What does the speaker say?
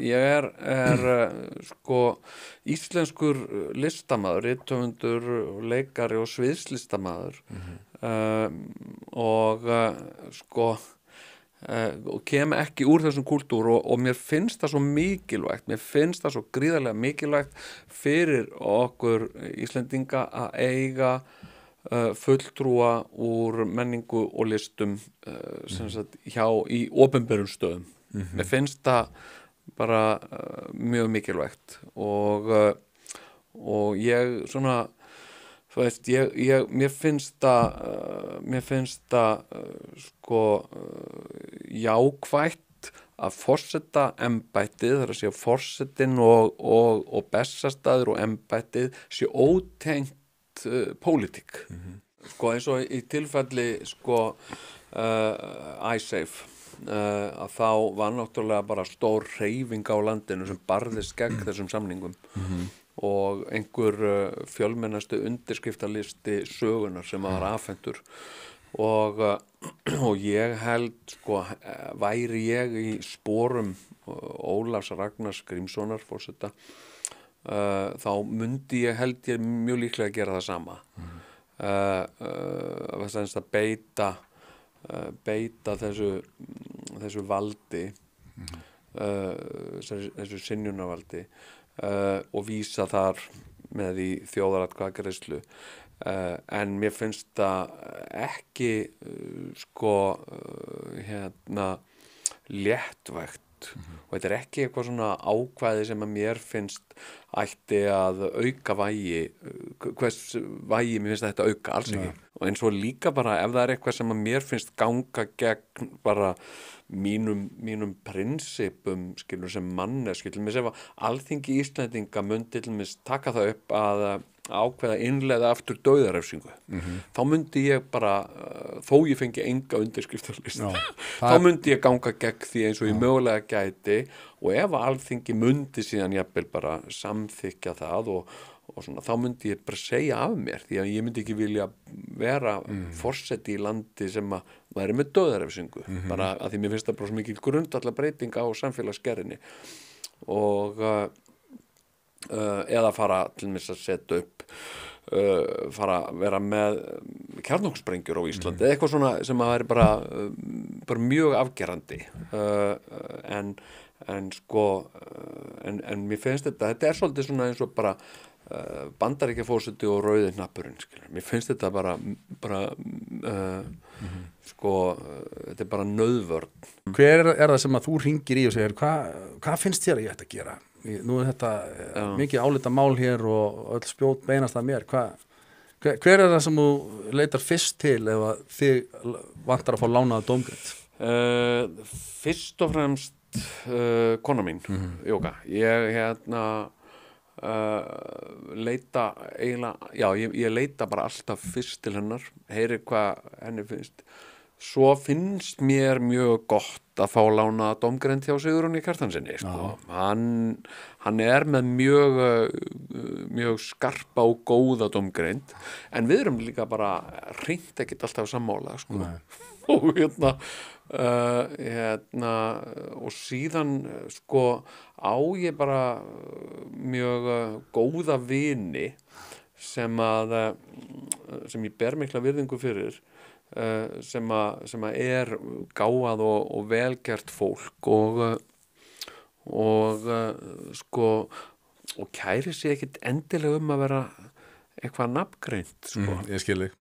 Ég sko íslenskur listamaður, rithöfundur, leikari og sviðslistamaður og sko og kem ekki úr þessum kúltúr og mér finnst það svo mikilvægt, mér finnst það svo gríðarlega mikilvægt fyrir okkur Íslendinga að eiga fulltrúa úr menningu og listum sem sagt í opinberum stöðum. Mér finnst það bara mjög mikilvægt og ég svona þú veist, mér finnst það sko jákvætt að forsetaembættið, það er að segja forsetinn og Bessastaður og embættið sé ótengt pólitík. Sko eins og í tilfelli sko Icesave að þá var náttúrulega bara stór hreyfing á landinu sem barðist gegn þessum samningum og einhver fjölmennasti undirskriftalisti sögunar sem var afhentur og ég held sko væri ég í sporum Ólafs Ragnars Grímssonar forseta þá myndi ég held ég mjög líklega að gera það sama að beita þessu valdi þessu synjunarvaldi og vísa þar með í þjóðaratkvæðagreiðslu en mér finnst það ekki sko léttvægt og þetta ekki eitthvað svona ákvæði sem að mér finnst ætti að auka vægi hvers vægi mér finnst þetta auka alls ekki og eins og líka bara ef það eitthvað sem að mér finnst ganga gegn bara mínum prinsipum skilur sem manneski til mér ef Alþingi Íslendinga myndi til mér taka það upp að ákveða innleiða aftur dauðarefsingu þá myndi ég bara þó ég fengi enga undirskriftarlista þá myndi ég ganga gegn því eins og ég mögulega gæti og ef Alþingi myndi síðan jafnvel bara samþykkja það og svona, þá myndi ég bara segja af mér því að ég myndi ekki vilja vera forseti í landi sem að væri með dauðarefsingu bara að því mér finnst það bara svo mikil grundvallarbreyting á samfélagsgerðinni og eða fara til þess að setja upp fara að vera með kjarnorkusprengjur á Íslandi eða eitthvað svona sem að væri bara mjög afgerandi en sko en mér finnst þetta er svolítið svona eins og bara Bandaríkjaforseti og rauði hnappurinn mér finnst þetta bara sko þetta er bara nauðvörn Hver er það sem að þú hringir í og segir hvað finnst þér að ég ætti að gera? Nú er þetta mikið álita mál hér og öll spjót beinast að mér hver er það sem þú leitar fyrst til ef að þig vantar að fá lánaða dómgreind? Fyrst og fremst kona mín Jóka, ég leita eiginlega, ég leita bara alltaf fyrst til hennar, heyri hvað henni finnst svo finnst mér mjög gott að fá lánaða dómgreind hjá Sigurjóni Kjartanssyni sko. Hann er með mjög skarpa og góða dómgreind en við erum líka bara hreint ekkert alltaf sammála sko. og og síðan sko á ég bara mjög góða vini sem ég ber mikla virðingu fyrir sem að er gáað og velgert fólk og sko og kæri sig ekkit endilega að vera eitthvað nafngreint sko. Ég skil þig